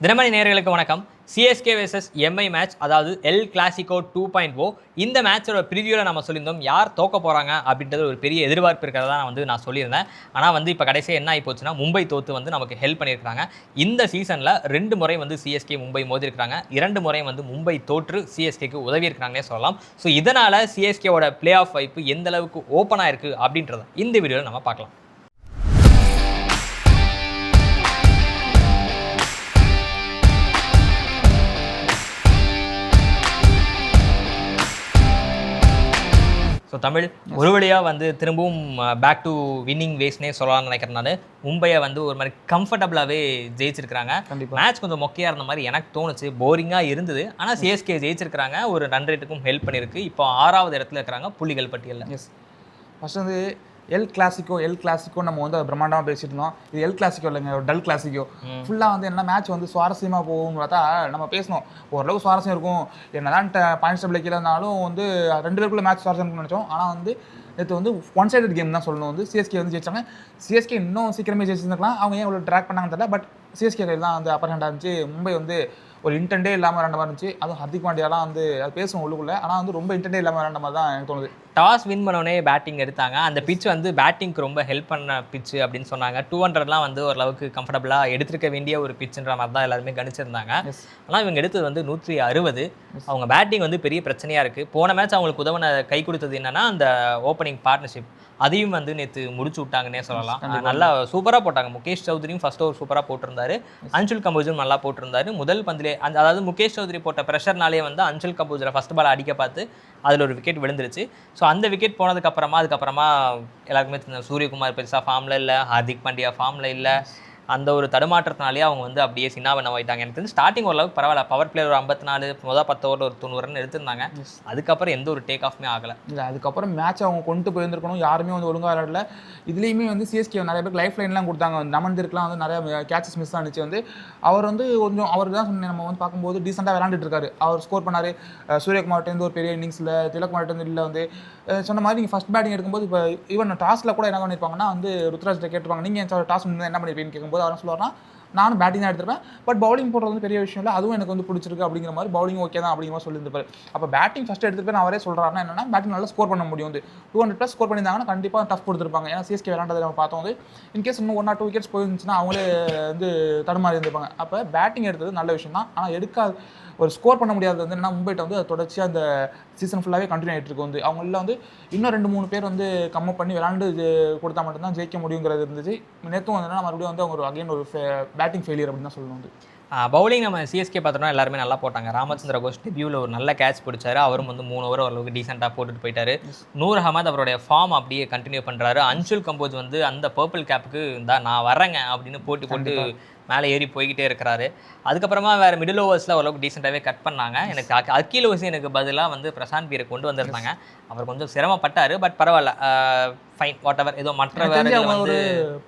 தினமணி நேயர்களுக்கு வணக்கம். CSK versus Mi match, அதாவது எல் கிளாசிகோ 2.0. இந்த மேட்சோட ப்ரிவியூவில் நம்ம சொல்லியிருந்தோம் யார் தோக்க போகிறாங்க அப்படின்றது ஒரு பெரிய எதிர்பார்ப்பு இருக்கிறதா நான் சொல்லியிருந்தேன். ஆனால் இப்போ கடைசியாக என்ன ஆகி போச்சுன்னா, மும்பை தோற்று நமக்கு ஹெல்ப் பண்ணியிருக்காங்க. இந்த சீசனில் 2 முறை சிஎஸ்கே மும்பை மோதிருக்கிறாங்க. 2 முறை மும்பை தோற்று சிஎஸ்கேக்கு உதவி இருக்கிறாங்கன்னே சொல்லலாம். ஸோ இதனால் சிஎஸ்கேவோட பிளே ஆஃப் வாய்ப்பு எந்த அளவுக்கு ஓப்பனாக இருக்குது அப்படின்றத இந்த வீடியோவில் நம்ம பார்க்கலாம். ஸோ தமிழ் ஒரு வழியாக திரும்பவும் பேக் டு வின்னிங் வேஸ்னே சொல்லலாம்னு நினைக்கிறேன். நான் மும்பையை ஒரு மாதிரி கம்ஃபர்டபுளாகவே ஜெயிச்சிருக்கிறாங்க. மேட்ச் கொஞ்சம் மொக்கையாக இருந்த மாதிரி எனக்கு தோணுச்சு, போரிங்காக இருந்தது. ஆனால் சிஎஸ்கே ஜெயிச்சிருக்கிறாங்க, ஒரு ரன் ரேட்டுக்கும் ஹெல்ப் பண்ணியிருக்கு. இப்போ 6வது இடத்துல இருக்கிறாங்க புள்ளிகள் பட்டியலில். ஃபர்ஸ்ட் எல் கிளாசிக்கோ நம்ம பிரம்மாண்டமாக பேசிட்டு இருந்தோம். இது எல் கிளாசிக்கோ இல்லைங்க, ஒரு டல் கிளாசிக்கோ. ஃபுல்லாக என்ன மேட்ச் சுவாரஸ்யமாக போகும்னு பார்த்தா நம்ம பேசணும், ஓரளவுக்கு சுவாரஸ்யம் இருக்கும். என்னதான் பாயிண்ட்ஸ் டேபிள் கீழே இருந்தாலும் 2 பேருக்குள்ள மேட்ச் சுவாரஸ்யம் நினச்சோம். ஆனால் நேற்று ஒன் சைடட் கேம் தான் சொல்லணும். சிஎஸ்கே ஜெயிச்சாங்க. சிஎஸ்கே இன்னும் சீக்கிரமே ஜெயிச்சிருந்துருக்கலாம். அவங்க ஏன் இவ்வளோ ட்ராக் பண்ணாங்கன்னு தெரியல. பட் சிஎஸ்கே கையில் தான் அப்பர் ஹேண்டாக இருந்துச்சு. மும்பை ஒரு இன்டென்டே இல்லாமல் விளாண்ட மாதிரி இருந்துச்சு. அதுவும் ஹர்திக் பாண்டியாலாம் அது பேசுவோம் உள்ளுக்குள்ளே. ஆனால் ரொம்ப இன்டென்டே இல்லாமல் விளாண்ட மாதிரி தான் எனக்கு தோணுது. டாஸ் வின் பண்ணோடனே பேட்டிங் எடுத்தாங்க. அந்த பிட்ச் பேட்டிங்க்கு ரொம்ப ஹெல்ப் பண்ண பிட்ச் அப்படின்னு சொன்னாங்க. 200லாம் ஓரளவுக்கு கம்ஃபர்டபுளாக எடுத்துருக்க வேண்டிய ஒரு பிட்ச்ன்ற மாதிரி தான் எல்லாருமே கணிச்சிருந்தாங்க. ஆனால் இவங்க எடுத்தது 160. அவங்க பேட்டிங் பெரிய பிரச்சனையாக இருக்குது. போன மேட்ச் அவங்களுக்கு உதவன கை கொடுத்தது என்னன்னா, அந்த ஓப்பனிங் பார்ட்னர்ஷிப் அதையும் நேற்று முடிச்சு விட்டாங்கன்னே சொல்லலாம். நல்லா சூப்பராக போட்டாங்க. முகேஷ் சௌத்ரியும் ஃபர்ஸ்ட் ஓவர் சூப்பராக போட்டிருந்தாரு. அன்சுல் கம்போஜரும் நல்லா போட்டிருந்தாரு. முதல் பந்திலே அதாவது முகேஷ் சௌத்ரி போட்ட ப்ரெஷர்னாலே அன்சுல் கம்போஜரை ஃபர்ஸ்ட் பால் அடிக்க பார்த்து அதில் ஒரு விக்கெட் விழுந்துருச்சு. ஸோ அந்த விக்கெட் போனதுக்கப்புறமா எல்லாருக்குமே சூரியகுமார் பெருசாக ஃபார்மில் இல்லை, ஹார்திக் பாண்டியா ஃபார்மில் இல்லை. அந்த ஒரு தடுமாற்றத்தினாலே அவங்க அப்படியே சின்னாவனம் ஆகிட்டாங்க. எனக்கு ஸ்டார்டிங் ஓரளவுக்கு பரவாயில்ல. பவர் பிளேயர் ஒரு 54, முதல் 10 ஓவரில் ஒரு 90 ரன் எடுத்திருந்தாங்க. அதுக்கப்புறம் எந்த ஒரு டேக் ஆஃப்மே ஆகலை. இல்லை, அதுக்கப்புறம் மேட்ச் அவங்க கொண்டு போயிருந்துருக்கணும். யாருமே ஒழுங்காக விளையாடல. இதுலேயுமே சிஎஸ்கே நிறைய பேருக்கு லைஃப் லைன்லாம் கொடுத்தாங்க. நமந்திருக்குலாம் நிறைய கேட்சஸ் மிஸ் ஆனிச்சு. அவர் கொஞ்சம் அவருக்கு தான் சொன்னேன், நம்ம பார்க்கும்போது டீசெண்டாக விளாண்டுட்டு இருக்காரு. அவர் ஸ்கோர் பண்ணார். சூரியகுமார்ட்டேருந்து ஒரு பெரிய இன்னிங்ஸில், திலக்குமார்ட்டேருந்து இல்லை சொன்ன மாதிரி நீங்கள் ஃபஸ்ட் பேட்டிங் எடுக்கும்போது இப்போ ஈவன் டாஸில் கூட என்ன பண்ணியிருப்பாங்கன்னா ருத்ராஜ்கிட்ட கேட்டுருப்பாங்க, நீங்கள் டாஸ் என்ன பண்ணியிருப்பீங்கன்னு கேட்கும்போது அவர் சொல்லுவார்னா, நானும் பேட்டிங் தான் எடுத்துருப்பேன், பட் பவுலிங் போடுறது பெரிய விஷயம் இல்லை, அதுவும் எனக்கு பிடிச்சிருக்கு அப்படிங்கிற மாதிரி, பவுலிங் ஓகே தான் அப்படிங்கிற மாதிரி சொல்லியிருப்பாரு. அப்போ பேட்டிங் ஃபஸ்ட்டு எடுத்துருப்பேன் அவரே சொல்கிறாருன்னா என்னன்னா, பேட்டிங் நல்லா ஸ்கோர் பண்ண முடியும். 200+ ஸ்கோர் பண்ணியிருந்தாங்கன்னா கண்டிப்பாக டஃப் கொடுத்துருப்பாங்க. ஏன்னா சிஎஸ்கே விளாண்டதை நம்ம பார்த்தோம். இன்கேஸ் இன்னும் 1 or 2 விக்கெட்ஸ் போயிருந்துச்சுன்னா அவங்களே தடுமாறி இருந்திருப்பாங்க. அப்போ பேட்டிங் எடுத்தது நல்ல விஷயம் தான். ஆனால் எடுக்காது ஒரு ஸ்கோர் பண்ண முடியாது என்னன்னா, மும்பைட்ட தொடர்ச்சியாக அந்த சீசன் ஃபுல்லாகவே கண்டினியூ ஆகிட்டு இருக்கு. அவங்கள இன்னும் 2-3 பேர் கம்மப் பண்ணி விளாண்டு கொடுத்தா மட்டும்தான் ஜெயிக்க முடியுங்கிறது இருந்துச்சு. நேற்றும் மறுபடியும் அவங்க அகைன் ஒரு பேட்டிங் ஃபெயிலியர் அப்படின்னு தான் சொல்லணும். பவுலிங் நம்ம சிஎஸ்கே பார்த்தோம்னா எல்லாருமே நல்லா போட்டாங்க. ராமச்சந்திர கோஷ் டெபியூவில் ஒரு நல்ல கேட்ச் பிடிச்சாரு. அவரும் 3 ஓவர் ஓரளவுக்கு டீசெண்டாக போட்டுட்டு போயிட்டாரு. நூர் அகமது அவருடைய ஃபார்ம் அப்படியே கண்டினியூ பண்ணுறாரு. அன்சுல் கம்போஜ் அந்த பர்பிள் கேப்புக்கு நான் வரேங்க அப்படின்னு போட்டு மேலே ஏறி போய்கிட்டே இருக்கிறாரு. அதுக்கப்புறமா வேறு மிடில் ஓவர்ஸில் ஓரளவுக்கு டீசெண்டாகவே கட் பண்ணாங்க. எனக்கு அக்கீல் ஓசி பதிலாக பிரசாந்த் பீரை கொண்டு வந்திருந்தாங்க. அவர் கொஞ்சம் சிரமப்பட்டார், பட் பரவாயில்ல, ஃபைன், வாட் எவர். ஏதோ மற்ற ஒரு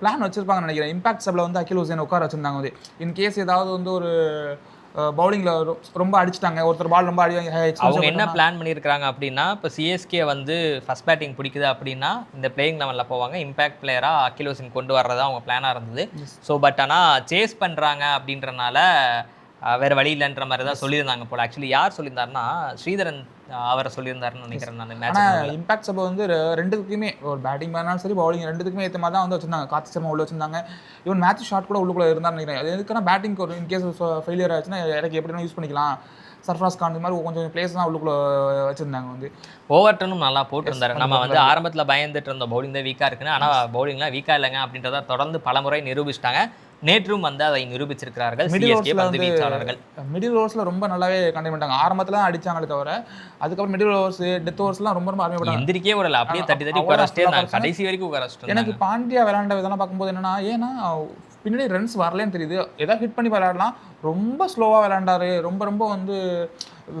பிளான் வச்சிருப்பாங்கன்னு நினைக்கிறேன். இம்பாக்ட் சப்ல அக்கீல் ஓசியை உட்கார வச்சிருந்தாங்க. இன்கேஸ் ஏதாவது ஒரு பவுலிங்கில் ரொம்ப அடிச்சிட்டாங்க, ஒருத்தர் பால் ரொம்ப அவங்க என்ன பிளான் பண்ணியிருக்காங்க அப்படின்னா, இப்போ சிஎஸ்கே ஃபஸ்ட் பேட்டிங் பிடிக்குது அப்படின்னா இந்த பிளேயிங் லெவலில் போவாங்க. இம்பாக்ட் பிளேயராக அகில் ஹுசைன் கொண்டு வர்றதா அவங்க பிளானாக இருந்தது. ஸோ பட் ஆனால் சேஸ் பண்ணுறாங்க அப்படின்றனால வேறு வழி இல்லைன்ற மாதிரி தான் சொல்லியிருந்தாங்க போல். ஆக்சுவலி யார் சொல்லியிருந்தாருன்னா, ஸ்ரீதரன் அவரை சொல்லியிருந்தாருன்னு நினைக்கிறேன் நான். ஆனால் இம்பாக்ட் சபை ரெண்டுக்குமே, ஒரு பேட்டிங் பண்ணாலும் சரி பவுலிங் ரெண்டுக்குமே ஏற்ற மாதிரி தான் வச்சிருந்தாங்க. கார்த்திக் சர்மா உள்ள வச்சிருந்தாங்க. ஈவன் மேட்ச் ஷாட் கூட உள்ளுக்குள்ள இருந்தான்னு நினைக்கிறேன். அது எதுக்குன்னா பேட்டிங் ஒரு இன்கேஸ் ஃபெயிலியர் ஆச்சுன்னா எனக்கு எப்படி யூஸ் பண்ணிக்கலாம். சர்ஃப்ராஸ் கான் மாதிரி கொஞ்சம் பிளேஸ் தான் உள்ளுக்குள்ள வச்சிருந்தாங்க. ஓவர்டனும் நல்லா போட்டிருந்தாரு. நம்ம ஆரம்பத்தில் பயந்துட்டு இருந்த பவுலிங் தான் வீக்காக இருக்குன்னு, ஆனால் பவுலிங்லாம் வீக்காக இல்லைங்க அப்படின்றத தொடர்ந்து பலமுறை நிரூபிச்சிட்டாங்க. நேற்றும் அதை நிரூபிச்சிருக்கிறார்கள் வீச்சாளர்கள். மிடில் ஓவர்ஸ்ல ரொம்ப நல்லாவே கண்டெயின் பண்ணிட்டாங்க. ஆரம்பத்துல அடிச்சாங்களே தவிர அதுக்கப்புறம் மிடில் ஓவர்ஸ், டெத் ஓவர்ஸ்லாம் ரொம்ப அருமைப்பட்டாங்க. எந்திரிக்கே விடல, அப்படியே தட்டி உட்காரச்சிட்டே இருந்தாங்க கடைசி வரைக்கும் உட்காரச்சிட்டு. எனக்கு பாண்டியா விளையாண்ட இதெல்லாம் பார்க்கும்போது என்னன்னா, ஏன்னா பின்னாடி ரன்ஸ் வரலன்னு தெரியுது, ஏதாவது ஹிட் பண்ணி விளையாடலாம், ரொம்ப ஸ்லோவாக விளையாண்டாரு. ரொம்ப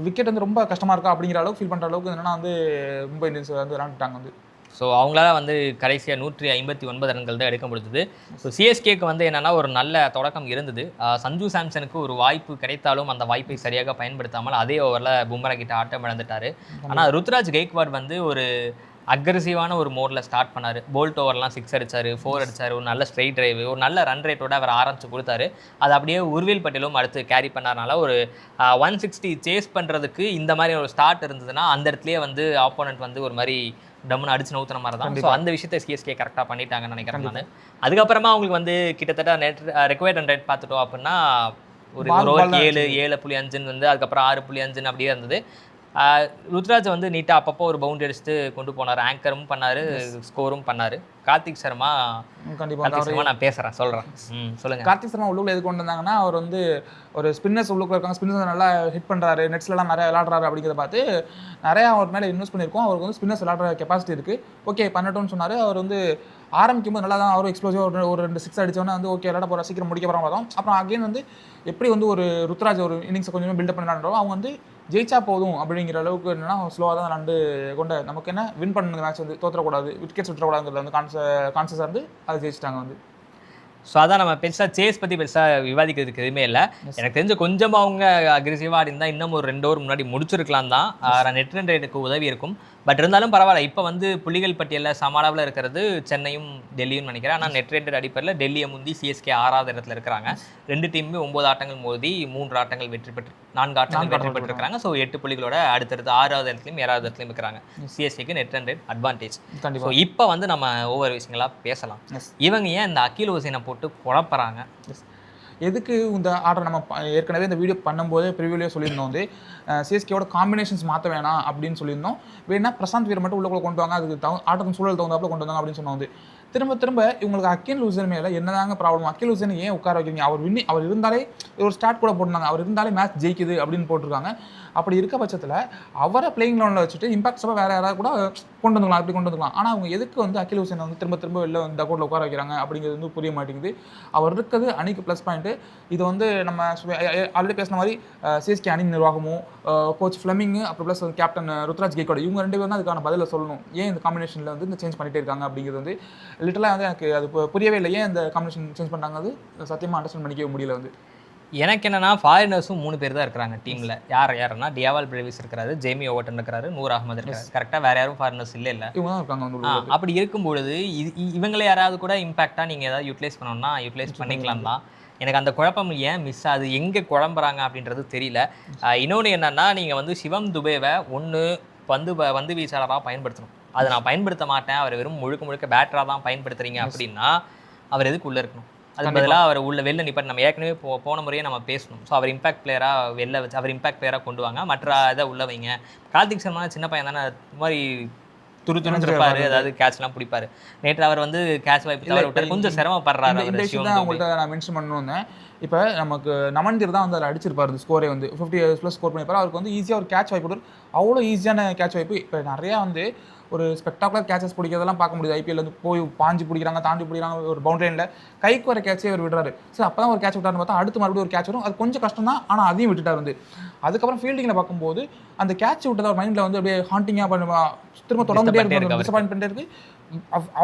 விக்கெட் ரொம்ப கஷ்டமா இருக்கா அப்படிங்கிற அளவுக்கு ஃபீல் பண்ற அளவுக்கு என்னன்னா மும்பை இந்தியன்ஸ் விளையாண்டுட்டாங்க. ஸோ அவங்களால கடைசியாக 159 ரன்கள் தான் எடுக்க முடிஞ்சது. ஸோ சிஎஸ்கேக்கு என்னென்னா ஒரு நல்ல தொடக்கம் இருந்தது. சஞ்சு சாம்சனுக்கு ஒரு வாய்ப்பு கிடைத்தாலும் அந்த வாய்ப்பை சரியாக பயன்படுத்தாமல் அதே ஓவரில் பும்ரா கிட்ட ஆட்டம் இழந்துட்டார். ஆனால் ருத்ராஜ் கெய்க்வாட் ஒரு அக்ரெசிவான ஒரு மோடில் ஸ்டார்ட் பண்ணார். போல்ட் ஓவர்லாம் 6 அடிச்சார், 4 அடிச்சார், ஒரு நல்ல ஸ்ட்ரைட் டிரைவ், ஒரு நல்ல ரன் ரேட்டோட அவர் ஆரம்பிச்சு கொடுத்தாரு. அது அப்படியே உர்வில் பட்டேலும் அடுத்து கேரி பண்ணாதனால ஒரு 160 சேஸ் பண்ணுறதுக்கு இந்த மாதிரி ஒரு ஸ்டார்ட் இருந்ததுன்னா அந்த இடத்துலயே வந்து ஆப்போனன்ட் வந்து ஒரு மாதிரி டம்முன்னு அடிச்சு நவுத்துன மாதிரி தான். ஸோ அந்த விஷயத்தை சிஎஸ்கே கரெக்டாக பண்ணிட்டாங்கன்னு நினைக்கிறேன் நான். அதுக்கப்புறமா அவங்களுக்கு வந்து கிட்டத்தட்ட ரெக்வயர்ட் ரன் ரேட் பார்த்துட்டோம் அப்படின்னா ஒரு ஓவர் 7.5 வந்து அதுக்கப்புறம் 6.5 அப்படியே இருந்தது. ருத்ராஜ் வந்து நீட்டாக அப்பப்போ ஒரு பவுண்டரி அடிச்சுட்டு கொண்டு போனார், ஆங்கரும் பண்ணார், ஸ்கோரும் பண்ணார். கார்த்திக் சர்மா கண்டிப்பாக நான் பேசுகிறேன் சொல்கிறேன் சொல்லுங்கள். கார்த்திக் சர்மா உள்ளுக்குள்ள எது கொண்டு வந்தாங்கன்னா, அவர் வந்து ஒரு ஸ்பின்னர்ஸ் உள்ளுக்குள்ள இருக்காங்க, ஸ்பின்னர்ஸ் நல்லா ஹிட் பண்ணுறாரு, நெட்ஸ்லாம் நிறையா விளாட்றாரு அப்படிங்கிறத பார்த்து நிறையா அவர் மேலே இன்வெஸ்ட் பண்ணியிருக்கோம். அவருக்கு வந்து ஸ்பின்னர்ஸ் விளாட்ற கெப்பாசிட்டி இருக்குது, ஓகே பண்ணட்டும்னு சொன்னார். அவர் வந்து ஆரம்பிக்கும் போது நல்லா தான் அவரும் எக்ஸ்ப்ளோசிவ் ஒரு 2 6 அடிச்சோன்னா வந்து ஓகே விளாட போகிற சீக்கிரம் முடிக்க போகிறோம் பார்த்தோம். அப்புறம் அகைன் வந்து எப்படி வந்து ஒரு ருத்ராஜ் ஒரு இன்னிங்ஸை கொஞ்சமே பில்டப் பண்ணினான்றோம், அவங்க வந்து ஜெயிச்சா போதும் அப்படிங்கிற அளவுக்கு என்னன்னா ஸ்லோவாக தான் விளாண்டு கொண்ட நமக்கு என்ன வின் பண்ணுங்க மேட்ச் வந்து தோற்றக்கூடாது, விக்கெட்ஸ் விட்டுறக்கூடாதுங்கிறத வந்து கான்சியஸாக இருந்து அதை ஜெயிச்சிட்டாங்க வந்து. ஸோ அதான் நம்ம பெருசாக சேஸ் பற்றி பெருசாக விவாதிக்கிறதுக்கு எதுவுமே இல்லை. எனக்கு தெரிஞ்ச கொஞ்சம் அவங்க அக்ரெசிவாக இருந்தால் இன்னும் ஒரு 2 ஓவர் முன்னாடி முடிச்சிருக்கலாம் தான், நெட் ரன் ரேட்டுக்கு உதவி இருக்கும். பட் இருந்தாலும் பரவாயில்ல. இப்போ வந்து புள்ளிகள் பட்டியலில் சமாளவில் இருக்கிறது சென்னையும் டெல்லியும் நினைக்கிறேன். ஆனால் நெட் ரேட் அடிப்படையில் டெல்லியை முந்தி சிஎஸ்கே 6வது இடத்துல இருக்கிறாங்க. 2 டீமுமே 9 ஆட்டங்கள் மோதி 3 ஆட்டங்கள் வெற்றி பெற்று 4 ஆட்டங்கள் வெற்றி பெற்றிருக்காங்க. ஸோ 8 புள்ளிகளோட அடுத்தடுத்து 6வது இடத்துலையும் 7வது இடத்துலையும் இருக்கிறாங்க. சிஎஸ்கேக்கு net run rate advantage. So இப்போ வந்து நம்ம ஒவ்வொரு விஷயங்களாக பேசலாம். இவங்க ஏன் இந்த அகில் ஹுசைனை போட்டு குழப்பறாங்க? எதுக்கு இந்த ஆர்டர் நம்ம ஏற்கனவே இந்த வீடியோ பண்ணும்போது ப்ரிவியூலேயே சொல்லியிருந்தோம் வந்து சிஎஸ்கேவோட காம்பினேஷன்ஸ் மாற்ற வேணாம் அப்படின்னு சொல்லியிருந்தோம். வேணா பிரசாந்த் வீரர் மட்டும் உள்ளுக்குள்ள கொண்டு வாங்க, அதுக்கு ஆட்டத்தின் சூழல் தகுந்தாப்புல கொண்டு வந்தாங்க அப்படின்னு சொன்னோம் வந்து. திரும்ப இவங்களுக்கு அகில் ஹுசைன் மேலே என்னதாங்க ப்ராப்ளம்? அகில் ஹுசைன் ஏன் உட்கார வைக்கிறீங்க? அவர் இருந்தாலே ஒரு ஸ்டார்ட் கூட போட்டுருந்தாங்க, அவர் இருந்தாலே மேட்ச் ஜெயிக்குது அப்படின்னு போட்டிருக்காங்க. அப்படி இருக்க பட்சத்தில் அவரை பிளேயிங் லெவனில் வச்சுட்டு இம்பாக்ட் சப்பா வேறு யாராவது கூட கொண்டு வந்துக்கலாம், அப்படி கொண்டு வந்துக்கலாம். ஆனால் அவங்க எதுக்கு வந்து அகில் ஹுசைனை வந்து திரும்ப வெளில வந்து டக்கோட்டில் உட்கார வைக்கிறாங்க அப்படிங்கிறது வந்து புரிய மாட்டேங்குது. அவர் இருக்கிறது அணிக்கு ப்ளஸ் பாயிண்ட்டு. இது வந்து நம்ம ஆல்ரெடி பேசின மாதிரி சிஎஸ்கே அணி நிர்வாகமும் கோச் ஃப்ளெமிங் அப்புறம் ப்ளஸ் கேப்டன் ருத்ராஜ் கெய்க்வாட் இவங்க 2 பேரும் தான் அதுக்கான பதிலை சொல்லணும். ஏன் இந்த காம்பினேஷனில் வந்து இந்த சேஞ்ச் பண்ணிகிட்டே இருக்காங்க அப்படிங்கிறது வந்து லிட்டலாக வந்து எனக்கு அது புரியவே இல்லை. ஏன் இந்த காம்பினேஷன் சேஞ்ச் பண்ணாங்க அது சத்தியமாக அண்டர்ஸ்டாண்ட் பண்ணிக்கவே முடியல வந்து. எனக்கு என்னன்னா ஃபாரினர்ஸும் 3 பேர் தான் இருக்கிறாங்க டீமில். யாருன்னா டியாவால் பிரேவிஸ் இருக்கிறாரு, ஜேமி ஓவர்டன் இருக்கிறாரு, நூர் அகமது இருக்காரு. கரெக்டாக வேறு யாரும் ஃபாரினர்ஸ் இல்லை. இவங்க தான் இருக்காங்க. அப்படி இருக்கும்பொழுது இவங்களை யாராவது கூட இம்பாக்டாக நீங்கள் ஏதாவது யூட்டிலைஸ் பண்ணணும்னா யூட்டிலைஸ் பண்ணிக்கலாம் தான். எனக்கு அந்த குழப்பம் ஏன் மிஸ் ஆகுது, எங்கே குழம்புறாங்க அப்படின்றது தெரியல. இன்னொன்று என்னென்னா, நீங்கள் வந்து சிவம் துபேவை ஒன்று வந்து வீச்சாளராக பயன்படுத்தணும். அதை நான் பயன்படுத்த மாட்டேன், அவர் வெறும் முழுக்க பேட்டராக தான் பயன்படுத்துறீங்க அப்படின்னா அவர் எதுக்கு உள்ளே இருக்கணும்? அதுக்கு பதிலாக அவர் வெளில நிப்பாட்டி நம்ம ஏற்கனவே போன முறையே நம்ம பேசணும். ஸோ அவர் இம்பாக்ட் பிளேயராக வெளில வச்சு அவர் இம்பாக்ட் பிளேயராக கொண்டு வாங்க, மற்ற இதை உள்ள வைங்க. கார்த்திக் சர்மா சின்ன பையன் தானே, அது மாதிரி துருத்துருப்பாரு, அதாவது கேட்ச்லாம் பிடிப்பாரு. நேற்று அவர் வந்து கேட்ச் வாய்ப்பு தவிர விட்டார், கொஞ்சம் சிரமப்படுறாரு. இந்த விஷயம் தான் உங்கள்கிட்ட நான் மென்ஷன் பண்ணணும்னு. இப்போ நமக்கு நமன்தீர் தான் வந்து அதில் அடிச்சிருப்பாரு, இந்த ஸ்கோரே வந்து 50+ ஸ்கோர் பண்ணிப்பாரு. அவருக்கு வந்து ஈஸியாக ஒரு கேட்ச் வாய்ப்பு கொடுத்து அவ்வளோ ஈஸியான கேட்ச் வாய்ப்பு. இப்போ நிறையா வந்து ஒரு ஸ்பெக்டாகுலர் கேச்சஸ் பிடிக்கிறதெல்லாம் பார்க்க முடியுது. ஐபிஎல் வந்து போய் பாஞ்சு பிடிக்கிறாங்க, தாண்டி பிடிக்கிறாங்க, ஒரு பவுண்டரி லைனில் கைக்கு வர கேட்சே அவர் விடுறாரு. சரி, அப்போ தான் ஒரு கேட்ச் விட்டாருன்னு பார்த்தா அடுத்து மறுபடியும் ஒரு கேட்ச் வரும். அது கொஞ்சம் கஷ்டம் தான், ஆனால் அதையும் விட்டுட்டார் வந்து. அதுக்கப்புறம் ஃபீல்டிங்கில் பார்க்கும்போது அந்த கேட்ச் விட்டதை அவர் மைண்டில் வந்து அப்படியே ஹாண்டிங்காக பண்ணுவா, திரும்ப தொடர்ந்துட்டே இருக்கு, டிசப்பாயின்ட் பண்ணிட்டே இருக்கு.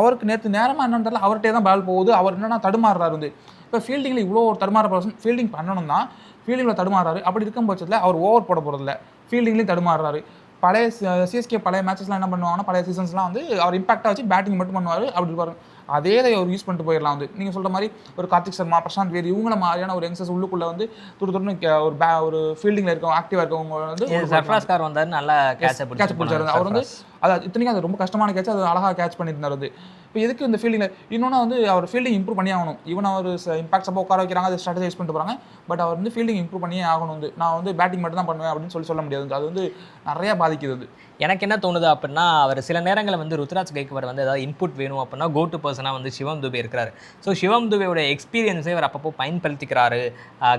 அவருக்கு நேற்று நேரமாக என்னன்னு தெரியல, அவர்கிட்டே தான் பால் போகுது. அவர் என்னன்னா தடுமாறுறாரு வந்து. இப்போ ஃபீல்டிங்கில் இவ்வளோ ஒரு தடுமாற பர்சன் ஃபீல்டிங் பண்ணணும் தான், ஃபீல்டிங்கில் தடுமாறாரு. அப்படி இருக்கும் பட்சத்தில் அவர் ஓவர் போட போகிறதில்ல, ஃபீல்டிங்லேயும் தடுமாறுறாரு. பழைய சிஎஸ்கே பழைய மேட்சஸ்லாம் என்ன பண்ணுவாங்கன்னா, பழைய சீசன்ஸ்லாம் வந்து அவர் இம்பாக்டாக வச்சு பேட்டிங் மட்டும் பண்ணுவார். அப்படி இருப்பார். அதே தான் அவர் யூஸ் பண்ணிட்டு போயிடலாம் வந்து. நீங்கள் சொல்கிற மாதிரி ஒரு கார்த்திக் சர்மா, பிரசாந்த் வேர் இவங்கள மாதிரியான ஒரு யங்ஸ்டர்ஸ் உள்ளுக்குள்ளே வந்து துருன்னு ஒரு ஃபீல்டிங்கில் இருக்கவங்க, ஆக்டிவாக இருக்கவங்க வந்து சர்ஃப்ராஸ் கார் வந்தார், நல்லா கேட்ச் பிடிச்சாரு. அவர் வந்து அது இத்தனைக்கும் அது ரொம்ப கஷ்டமான கேட்ச், அது அழகாக கேட்ச் பண்ணியிருந்தார் வந்து. இப்போ எதுக்கு இந்த ஃபீல்டிங்கில் இன்னொன்று வந்து அவர் ஃபீல்டிங் இம்ப்ரூவ் பண்ணி ஆகணும். ஈவன் அவர் இம்பாக்ட் சப்போ உட்கார வைக்கிறாங்க, அதை ஸ்ட்ராட்டஜைஸ் பண்ணிட்டு போகிறாங்க. பட் அவர் வந்து ஃபீல்டிங் இம்ப்ரூவ் பண்ணியே ஆகணும் வந்து. நான் வந்து பேட்டிங் மட்டும் தான் பண்ணுவேன் அப்படின்னு சொல்ல முடியாது. அது வந்து நிறையா பாதிக்குது அது. எனக்கு என்ன தோணுது அப்படின்னா, அவர் சில நேரங்களில் வந்து ருத்ராஜ் கெய்க்வாட் வந்து ஏதாவது இன்புட் வேணும் அப்படின்னா கோ டு பர்சனாக வந்து சிவம் துபே இருக்கிறாரு. ஸோ சிவம் துபேயோட எக்ஸ்பீரியன்ஸை அவர் அப்பப்போ பயன்படுத்திக்கிறாரு,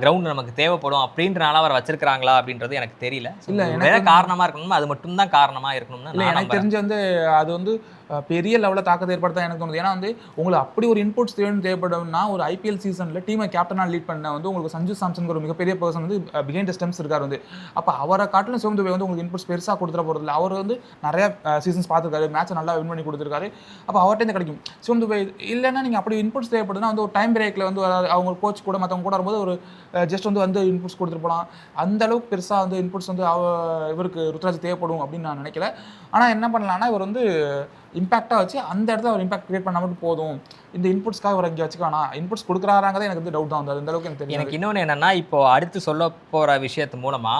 கிரவுண்ட் நமக்கு தேவைப்படும் அப்படின்றனால அவர் வச்சிருக்கிறாங்களா அப்படின்றது எனக்கு தெரியல. இல்லை வேற காரணமாக இருக்கணும்னா அது மட்டும் தான் காரணமாக இருக்கணும்னு இல்லை எனக்கு தெரிஞ்சு வந்து அது வந்து பெரிய லெவலில் தாக்கத்தை ஏற்படுத்த எனக்கு தோணுது. ஏன்னா வந்து உங்களுக்கு அப்படி ஒரு இன்புட்ஸ் தேவைப்படும்னா ஒரு ஐபிஎல் சீசனில் டீமை கேப்டனாக லீட் பண்ண வந்து உங்களுக்கு சஞ்சு சாம்சன் ஒரு மிகப்பெரிய பர்சன் வந்து பிஹைண்ட் த ஸ்டெம்ஸ் இருக்கார் வந்து. அப்போ அவரை காட்டிலும் சிவம் துபே வந்து உங்களுக்கு இன்புட்ஸ் பெருசாக கொடுத்துட போகிறதில்ல. அவர் வந்து நிறையா சீசன்ஸ் பார்த்துருக்காரு, மேட்சை நல்லா வின் பண்ணி கொடுத்துருக்காரு. அப்போ அவர்கிட்ட கிடைக்கும். சிவம் துபே இல்லைன்னா நீங்கள் அப்படி இன்புட்ஸ் தேவைப்படுதுன்னா வந்து ஒரு டைம் பிரேக்கில் வந்து அவங்க கோச் கூட மற்றவங்க கூட வரும்போது ஒரு ஜஸ்ட் வந்து இன்புட்ஸ் கொடுத்துட்டு போகலாம். அந்த அளவுக்கு பெருசாக வந்து இன்புட்ஸ் வந்து இவருக்கு ருத்ராஜ் தேவைப்படும் அப்படின்னு நான் நினைக்கல. ஆனால் என்ன பண்ணலான்னா இவர் வந்து இம்பாக்டாக வச்சு அந்த இடத்துல ஒரு இம்பாக்ட் கிரியேட் பண்ணால் மட்டும் போதும். இந்த இன்புட்ஸ்க்காக ஒரு இங்கே வச்சுக்க வேணாம். இன்புட்ஸ் கொடுக்குறாங்கிறதே எனக்கு வந்து டவுட் தான் வந்து அந்த அளவுக்கு எனக்கு தெரியும். எனக்கு இன்னொன்று என்னன்னா, இப்போ அடுத்து சொல்ல போகிற விஷயத்து மூலமா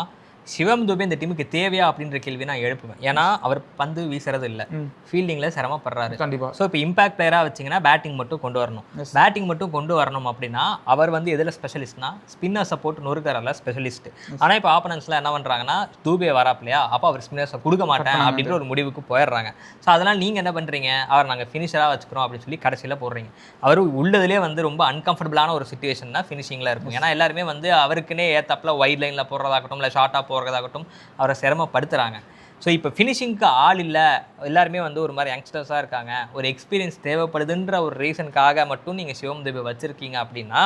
சிவம் துபே இந்த டீமுக்கு தேவையா அப்படின்ற கேள்வி நான் எழுப்புவேன். ஏன்னா அவர் பந்து வீசுறது இல்லை, ஃபீல்டிங்கில் சிரமப்படுறாரு. கண்டிப்பாக. ஸோ இப்போ இம்பாக்ட் பிளேயராக வச்சிங்கன்னா பேட்டிங் மட்டும் கொண்டு வரணும். பேட்டிங் மட்டும் கொண்டு வரணும் அப்படின்னா அவர் வந்து எதில் ஸ்பெஷலிஸ்ட்னா ஸ்பின்னர் சப்போர்ட் நொறுக்கறல ஸ்பெஷலிஸ்ட். ஆனால் இப்போ ஆப்பனன்ஸ்லாம் என்ன பண்ணுறாங்கன்னா தூபே வராப்பிலையா, அப்போ அவர் ஸ்பின்னர்ஸை கொடுக்க மாட்டேன் அப்படின்ற ஒரு முடிவுக்கு போயிடுறாங்க. ஸோ அதனால் நீங்கள் என்ன பண்ணுறீங்க, அவர் நாங்கள் ஃபினிஷராக வச்சுக்கிறோம் அப்படின்னு சொல்லி கடைசியில் போடுறீங்க. அவர் உள்ளதுலேயே வந்து ரொம்ப அன்கம்ஃபர்டபுளான ஒரு சுச்சுவேஷன்னா ஃபினிஷிங்கில் இருக்கும். ஏன்னா எல்லாருமே வந்து அவருக்குன்னே ஏத்தப்பில் வைட் லைனில் போடுறதாகட்டும் இல்லை ஷார்ட்டாக போகிறதாகட்டும் அவரை சிரமப்படுத்துகிறாங்க. ஸோ இப்போ ஃபினிஷிங்க்கு ஆள் இல்லை, எல்லாருமே வந்து ஒரு மாதிரி யங்ஸ்டர்ஸாக இருக்காங்க, ஒரு எக்ஸ்பீரியன்ஸ் தேவைப்படுதுன்ற ஒரு ரீசனுக்காக மட்டும் நீங்கள் சிவம் துபே வச்சுருக்கீங்க அப்படின்னா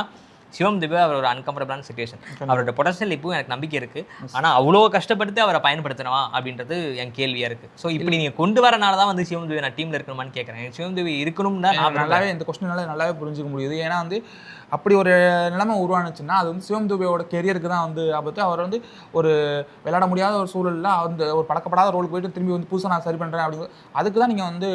சிவம் துபே அவர் ஒரு அன்கம்ஃபர்டபுளான சிச்சுவேஷன். அவரோட பொட்டன்ஷியல் இப்பவும் எனக்கு நம்பிக்கை இருக்குது. ஆனால் அவ்வளோ கஷ்டப்படுத்தி அவரை பயன்படுத்தணுமா அப்படின்றது என் கேள்வியாக இருக்குது. ஸோ இப்படி நீங்கள் கொண்டு வரனால தான் வந்து சிவம் துபே நான் டீமில் இருக்கணுமான்னு கேட்குறேன். சிவம் துபே இருக்கணும்னா நான் நல்லாவே இந்த கொஸ்டினால நல்லாவே புரிஞ்சுக்க முடியுது. ஏன்னா வந்து அப்படி ஒரு நிலைமை உருவானுச்சுன்னா அது வந்து சிவம் துபேயோட கெரியருக்கு தான் வந்து ஆபத்து. அவர் வந்து ஒரு விளையாட முடியாத ஒரு சூழலில் அந்த ஒரு பழக்கப்படாத ரோலுக்கு போயிட்டு திரும்பி வந்து புதுசாக நான் சரி பண்ணுறேன் அப்படிங்கிற அதுக்கு தான் நீங்கள் வந்து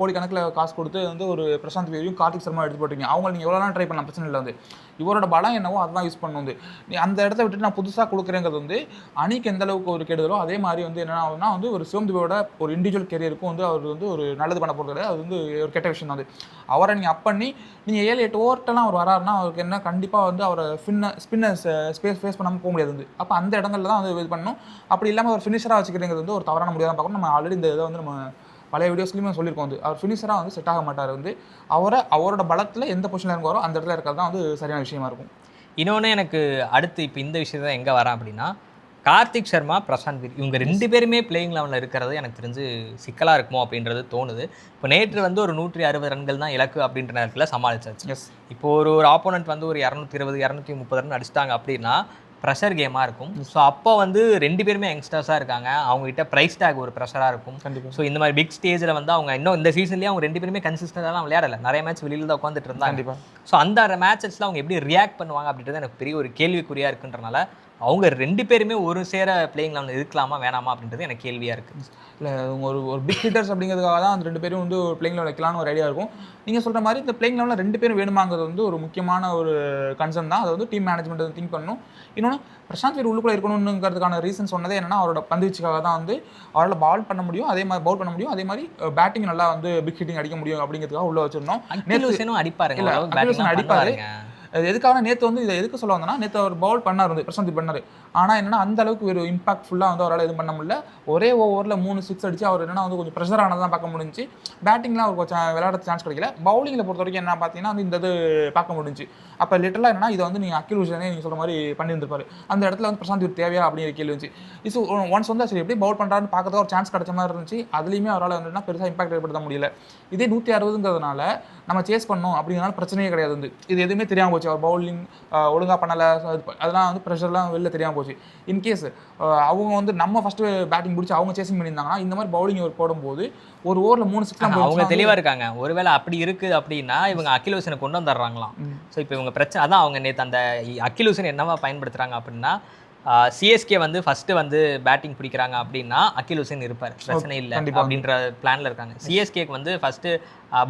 கோடிக்கணக்கில் காசு கொடுத்து வந்து ஒரு பிரசாந்த் வேரியும் கார்த்திக் சர்மா எடுத்து போட்டீங்க. அவங்க நீங்கள் எவ்வளோ ட்ரை பண்ணலாம், பிரச்சனை இல்லை. வந்து இவரோட பலம் என்னவோ அதெல்லாம் யூஸ் பண்ணணும். வந்து நீ அந்த இடத்த விட்டுட்டு நான் புதுசாக கொடுக்குறேங்கிறது வந்து அணிக்கு எந்த அளவுக்கு ஒரு கெடுதலோ அதே மாதிரி வந்து என்ன ஆகுதுன்னா வந்து ஒரு சிவம் துபேயோட ஒரு இண்டிவிஜுவல் கெரியருக்கும் வந்து அவர் வந்து ஒரு நல்லது பண்ண போகிறது. அது வந்து ஒரு கெட்ட விஷயம் தான். வந்து அவரை நீங்கள் அப் பண்ணி நீங்கள் 7-8 ஓவர்ட்டெல்லாம் அவர் வராருன்னா அவருக்கு என்ன கண்டிப்பாக வந்து அவரை ஸ்பின்னர்ஸ் ஃபேஸ் பண்ணாமல் போக முடியாது. வந்து அப்போ அந்த இடங்கள்ல தான் வந்து இது பண்ணணும். அப்படி இல்லாமல் ஒரு ஃபினிஷராக வச்சுக்கிறீங்கிறது வந்து ஒரு தவறான முடியாதான் பார்க்கணும். நம்ம ஆல்ரெடி இந்த இதை வந்து நம்ம பழைய வீடியோஸ்லையுமே சொல்லியிருக்கோம். வந்து அவர் ஃபினிஷராக வந்து செட் ஆக மாட்டார். வந்து அவரோட பலத்தில் எந்த பொசிஷனில் இருக்காரோ அந்த இடத்துல இருக்கிறது தான் வந்து சரியான விஷயமா இருக்கும். இன்னொன்று எனக்கு அடுத்து இப்போ இந்த விஷயத்தை எங்கே வரேன் அப்படின்னா, கார்த்திக் சர்மா, பிரசாந்த் வீர் இவங்க 2 பேருமே பிளேயிங் லெவலில் இருக்கிறது எனக்கு தெரிஞ்சு சிக்கலாக இருக்குமோ அப்படின்றது தோணுது. இப்போ நேற்று வந்து ஒரு 160 ரன்கள் தான் இலக்கு அப்படின்ற நேரத்தில் சமாளிச்சாச்சு. இப்போ ஒரு ஆப்போனன்ட் வந்து ஒரு 220 230 ரன் அடிச்சிட்டாங்க அப்படின்னா ப்ரெஷர் கேமாக இருக்கும். ஸோ அப்போ வந்து 2 பேருமே யங்ஸ்டர்ஸாக இருக்காங்க, அவங்ககிட்ட ப்ரைஸ் டேக் ஒரு ப்ரெஷராக இருக்கும். ஸோ இந்த மாதிரி பிக் ஸ்டேஜில் வந்து அவங்க இன்னும் இந்த சீசன்லேயே அவங்க 2 பேருமே கன்சிஸ்டண்டாக விளையாடலை, நிறைய மேட்ச் வெளியில் தான் உட்காந்துட்டு இருந்தாங்க. ஸோ அந்த மேட்சஸில் அவங்க எப்படி ரியாக்ட் பண்ணுவாங்க அப்படின்றது எனக்கு பெரிய ஒரு கேள்விக்குறியாக இருக்குன்றனால அவங்க 2 பேருமே ஒரு சேர பிளேயிங் லெவலில் இருக்கலாமா வேணாமா அப்படின்றது எனக்கு கேள்வியாக இருக்குது. இல்லை ஒரு பிக் ஹிட்டர்ஸ் அப்படிங்கிறதுக்காக தான் அந்த 2 பேரும் வந்து ஒரு பிளேயிங் லெவலில் வைக்கலான்னு ஒரு ஐடியா இருக்கும். நீங்கள் சொல்கிற மாதிரி இந்த பிளேயிங் லெவலில் 2 பேரும் வேணுமாங்கிறது வந்து ஒரு முக்கியமான ஒரு கன்சர்ன் தான். அதை வந்து டீம் மேனேஜ்மெண்ட் திங்க் பண்ணணும். இன்னொன்று பிரசாந்த் வீர் உள்ளுக்குள்ளே இருக்கணுங்கிறதுக்கான ரீசன் சொன்னதே என்னன்னா அவரோட பந்துவீச்சுக்காக தான். வந்து அவரால் பால் பண்ண முடியும், அதே மாதிரி பவுல் பண்ண முடியும், அதே மாதிரி பேட்டிங் நல்லா வந்து பிக் ஹிட்டிங் அடிக்க முடியும் அப்படிங்கிறதுக்காக உள்ள வச்சிருந்தோம். அடிப்பாரு. எதுக்காக நேற்று வந்து இதை எதுக்கு சொல்ல வந்தோன்னா, நேற்று அவர் பவுல் பண்ணார் வந்து பிரசாந்த் பண்ணார். ஆனால் என்னன்னா அந்த அளவுக்கு ஒரு இம்பாக்ட்ஃபுல்லாக வந்து அவரால் எதுவும் பண்ண முடியல. ஒரே ஓவரில் 3 6 அடிச்சு அவர் என்னன்னா வந்து கொஞ்சம் ப்ரெஷர் ஆனதான் பார்க்க முடிஞ்சு. பேட்டிங்லாம் அவர் கொஞ்சம் விளையாட சான்ஸ் கிடைக்கல. பவுலிங்கில் பொறுத்த வரைக்கும் என்ன பார்த்தீங்கன்னா வந்து இந்த இது பார்க்க முடிஞ்சு. அப்போ லிட்டரலாக என்னன்னா இதை வந்து நீங்கள் அகில் ஹுசேனே நீங்கள் சொல்கிற மாதிரி பண்ணியிருந்திருப்பாரு. அந்த இடத்துல வந்து பிரசாந்த் வீர் தேவையா அப்படிங்கிற கேள்வி இருந்துச்சு. ஒன்ஸ் வந்து சரி எப்படி பவுல் பண்ணுறான்னு பார்க்கறதுக்கு ஒரு சான்ஸ் கிடைச்ச மாதிரி இருந்துச்சு. அதுலேயுமே அவரால் வந்துன்னா பெருசாக இம்பாக்ட் ஏற்படுத்த முடியல. இதே 160ங்கிறதுனால நம்ம சேஸ் பண்ணோம் அப்படிங்கிறனால பிரச்சனையே கிடையாது. வந்து இது எதுவுமே தெரியாமல் போச்சு. அவர் பவுலிங் ஒழுங்காக பண்ணலை, அதெல்லாம் வந்து ப்ரெஷர்லாம் வெளில தெரியாமல் போச்சு. இன்கேஸ் அவங்க வந்து நம்ம ஃபஸ்ட்டு பேட்டிங் பிடிச்சி அவங்க சேசிங் பண்ணியிருந்தாங்கன்னா இந்த மாதிரி பவுலிங் போடும்போது ஒரு ஓவரில் 3 6 அவங்க தெளிவாக இருக்காங்க. ஒருவேளை அப்படி இருக்குது அப்படின்னா இவங்க அகில் ஹுசேனை கொண்டு வந்துடுறாங்களாம். ஸோ இப்போ இவங்க பிரச்சனை அதான் அவங்க நேற்று அந்த அகில் ஹுசேன் என்னவா பயன்படுத்துகிறாங்க அப்படின்னா, சிஎஸ்கே வந்து ஃபஸ்ட்டு வந்து பேட்டிங் பிடிக்கிறாங்க அப்படின்னா அகில் ஹுசேன் இருப்பார், பிரச்சனை இல்லை அப்படின்ற பிளானில் இருக்காங்க. சிஎஸ்கேக்கு வந்து ஃபஸ்ட்டு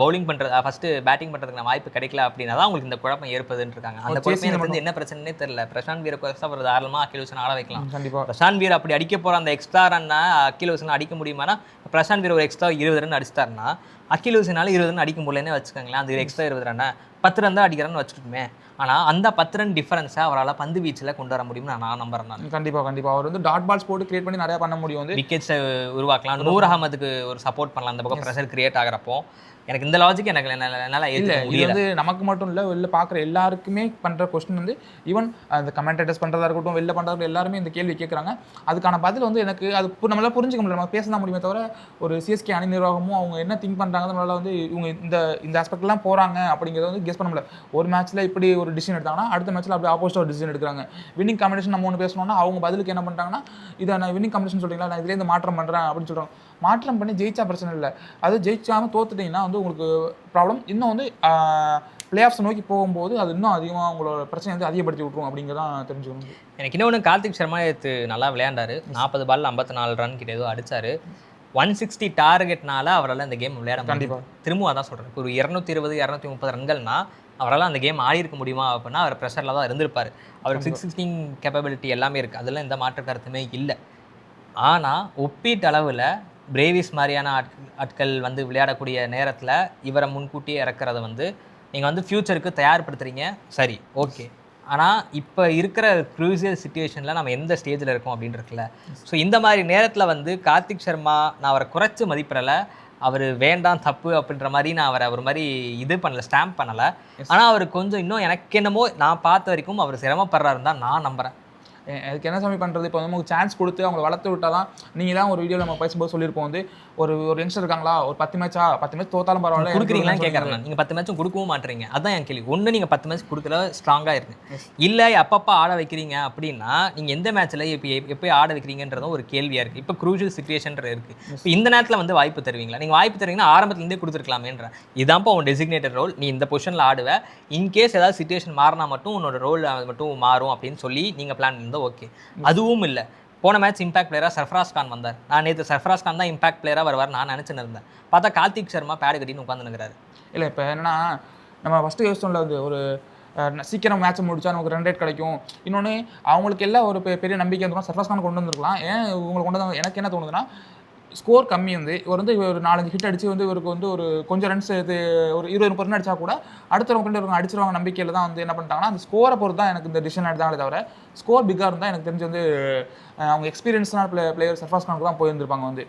பவுலிங் பண்ணுறது ஃபஸ்ட்டு பேட்டிங் பண்ணுறதுக்கு வாய்ப்பு கிடைக்கல அப்படின்னா தான் உங்களுக்கு இந்த குழப்பம் ஏற்படுதுன்னு இருக்காங்க. அந்த குழப்பம் எனக்கு வந்து என்ன பிரச்சனைனே தெரியல. பிரசாந்த் வீரை கொஸ்டா ஒரு தாராளமாக அகில் ஹுசேன் ஆட வைக்கலாம். பிரசாந்த் வீர் அப்படி அடிக்க போகிற அந்த எக்ஸ்ட்ரா ரன்னா அகில் ஹுசேன் அடிக்க முடியுமானா, பிரசாந்த் வீர் ஒரு எக்ஸ்ட்ரா 20 ரன் அடிச்சிட்டாருன்னா அகில் ஹுசேனால 20 ரன் அடிக்க முடியலன்னே வச்சுக்கோங்களேன். அந்த எக்ஸ்ட்ரா 20 ரன்னா 10 ரன் தான் அடிக்கிறான்னு வச்சுக்கிட்டுமே. ஆனால் அந்த 10 ரன் டிஃபரன்ஸை அவரால் பந்து வீச்சில் கொண்டு வர முடியும்னு நான் நம்புறேன். கண்டிப்பாக அவர் வந்து டாட் பால்ஸ் போட்டு கிரியேட் பண்ணி நிறையா பண்ண முடியும். வந்து விக்கெட்ஸை உருவாக்கலாம். நூர் அகமதுக்கு ஒரு சப்போர்ட் பண்ணலாம் அந்த பக்கம் ப்ரெஷர் கிரியேட் ஆகிறப்போ. எனக்கு இந்த லாஜிக் எனக்கு என்னால் இல்லை. இது வந்து நமக்கு மட்டும் இல்லை, வெளில பார்க்குற எல்லாருக்குமே பண்ணுற கொஸ்டின் வந்து ஈவன் அந்த கமெண்டேட்டர்ஸ் பண்ணுறதா இருக்கட்டும், வெளில பண்ணுறவங்க எல்லாருமே இந்த கேள்வி கேட்குறாங்க. அதுக்கான பதில் வந்து எனக்கு அது நம்மளால் புரிஞ்சிக்க முடியல. நம்ம பேச தான் முடியுமே தவிர ஒரு சிஎஸ்கே அணி நிர்வாகமும் அவங்க என்ன திங்க் பண்ணுறாங்க நம்மளால் வந்து இவங்க இந்த ஆஸ்பெக்ட்லாம் போகிறாங்க அப்படிங்கிறத வந்து கெஸ் பண்ண முடியல. ஒரு மேட்ச்சில் இப்படி ஒரு டிசிஷன் எடுத்தாங்கன்னா அடுத்த மேட்ச்சில் அப்படி ஆப்போசிட் ஒரு டிசிஷன் எடுக்கிறாங்க. வின்னிங் காம்படிஷன் நம்ம ஒன்று பேசணும்னா அவங்க பதிலுக்கு என்ன பண்ணுறாங்கன்னா, இதை நான் வின்னிங் காம்படிஷன் சொல்கிறீங்களா, நான் இதுலேருந்து மாற்றம் பண்ணுறேன் அப்படின்னு சொல்கிறாங்க. மாற்றம் பண்ணி ஜெயிச்சா பிரச்சனை இல்லை, அது ஜெயிச்சாமல் தோத்துட்டிங்கன்னா வந்து உங்களுக்கு ப்ராப்ளம். இன்னும் வந்து பிளே ஆஃப்ஸ் நோக்கி போகும்போது அது இன்னும் அதிகமாக உங்களோட பிரச்சனை வந்து அதிகப்படுத்தி விட்ரும் அப்படிங்கிறதான் தெரிஞ்சுக்கணும். எனக்கு இன்னொன்று கார்த்திக் சர்மா நேற்று நல்லா விளையாண்டாரு. 40 பால் 54 ரன் கிட்ட ஏதோ அடித்தார். 160 டார்கெட்னால அவரால் அந்த கேம் விளையாட கண்டிப்பா. முடியும். திரும்பவும் அதான் சொல்கிறேன், ஒரு 220 230 ரன்கள்னா அவரால் அந்த கேம் ஆடி இருக்க முடியுமா அப்படின்னா அவர் ப்ரெஷரில் தான் இருந்திருப்பார். அவருக்கு 616 கேப்பபிலிட்டி எல்லாமே இருக்குது, அதெல்லாம் எந்த மாற்று கருத்துமே இல்லை. ஆனால் ஒப்பீட்டு அளவில் பிரேவிஸ் மாதிரியான ஆட்கள் வந்து விளையாடக்கூடிய நேரத்தில் இவரை முன்கூட்டியே இறக்குறத வந்து நீங்கள் வந்து ஃப்யூச்சருக்கு தயார்படுத்துறீங்க, சரி ஓகே. ஆனால் இப்போ இருக்கிற க்ரூசியல் சுச்சுவேஷனில் நம்ம எந்த ஸ்டேஜில் இருக்கோம் அப்படின்னு இருக்குல்ல. ஸோ இந்த மாதிரி நேரத்தில் வந்து கார்த்திக் சர்மா நான் அவரை குறைச்சி மதிப்பிடலை, அவர் வேண்டாம் தப்பு அப்படின்ற மாதிரி நான் அவரை ஒரு மாதிரி இது பண்ணலை, ஸ்டாம்ப் பண்ணலை. ஆனால் அவர் கொஞ்சம் இன்னும் எனக்கு என்னமோ நான் பார்த்த வரைக்கும் அவர் சிரமப்படுறாருன்னு தான் நான் நம்புகிறேன். அதுக்கு என்ன சாமி பண்ணுறது, இப்போ வந்து உங்களுக்கு சான்ஸ் கொடுத்து அவங்களை வளர்த்து விட்டால் தான். நீங்கள் தான் ஒரு வீடியோவில் நம்ம பேசும்போது சொல்லியிருப்போம் வந்து ஒரு யங்ஸ்டர் இருக்காங்களா, ஒரு 10 மேட்ச் தோத்தாலும் பரவாயில்ல கொடுக்குறீங்களான்னு கேட்குறேன். நீங்கள் 10 மேட்சும் கொடுக்கவும் மாட்டீங்க, அதான் என் கேள்வி. ஒன்று நீங்கள் 10 மேட்ச் கொடுக்கல ஸ்ட்ராங்காக இருக்கு, இல்லை அப்பப்போ ஆட வைக்கிறீங்க அப்படின்னா நீங்கள் எந்த மேட்ச்சில் எப்போ ஆட வைக்கிறீங்கன்றதும் ஒரு கேள்வியாக இருக்குது. இப்போ க்ரூஷியல் சிச்சுவேஷன் இருக்குது. இப்போ இந்த நேரத்தில் வந்து வாய்ப்பு தருவீங்களா? நீங்கள் வாய்ப்பு தருவீங்கன்னா ஆரம்பத்துலேருந்தே கொடுத்துருக்கலாமேன்ற. இதான்ப்பா உன் டெசிக்னேட்டட் ரோல், நீ இந்த பொசிஷனில் ஆடுவ, இன்கேஸ் ஏதாவது சிச்சுவேஷன் மாறினா மட்டும் உன்னோட ரோல் மட்டும் மாறும் அப்படின்னு சொல்லி நீங்கள் பிளான் இருந்தால் ஓகே. அதுவும் இல்லை. போன மேட்ச் இம்பாக்ட் பிளேயராக சர்ஃப்ராஸ் கான் வந்தார். நான் நேற்று சர்ஃப்ராஸ் கான் தான் இம்பாக்ட் பிளேயராக வருவார் நான் நினச்சின்னு இருந்தேன். பார்த்தா கார்த்திக் சர்மா பேடு கட்டின்னு உட்காந்துருக்கிறாரு. இல்லை இப்போ என்னன்னா நம்ம ஃபஸ்ட்டு யோசிச்சோம்ல, வந்து ஒரு சீக்கிரம் மேட்ச்சை முடிச்சா நமக்கு ரன் ரேட் கிடைக்கும். இன்னொன்று அவங்களுக்கு எல்லாம் ஒரு பெரிய நம்பிக்கை இருந்தோம், சர்ஃப்ராஸ் கான் கொண்டு வந்துருக்கலாம். ஏன் உங்களுக்கு கொண்டு வந்து எனக்கு என்ன தோணுதுன்னா, ஸ்கோர் கம்மி வந்து இவர் வந்து ஒரு 4-5 ஹிட் அடிச்சு வந்து இவருக்கு வந்து ஒரு கொஞ்சம் ரன்ஸ் இது ஒரு 20-30 ரன் அடிச்சா கூட அடுத்த ரவுண்ட் இவங்க அடிச்சிருவாங்க நம்பிக்கையில் தான் வந்து என்ன பண்ணிட்டாங்கன்னா, அந்த ஸ்கோரை பொறுத்து தான் எனக்கு இந்த டிசிஷன் எடுத்தாங்களே தவிர, ஸ்கோர் பிக்காக இருந்தால் எனக்கு தெரிஞ்சு வந்து அவங்க எக்ஸ்பீரியன்ஸ்னான பிளேயர் சர்ஃப்ராஸ் கானுக்கு தான் போயிருந்திருப்பாங்க வந்து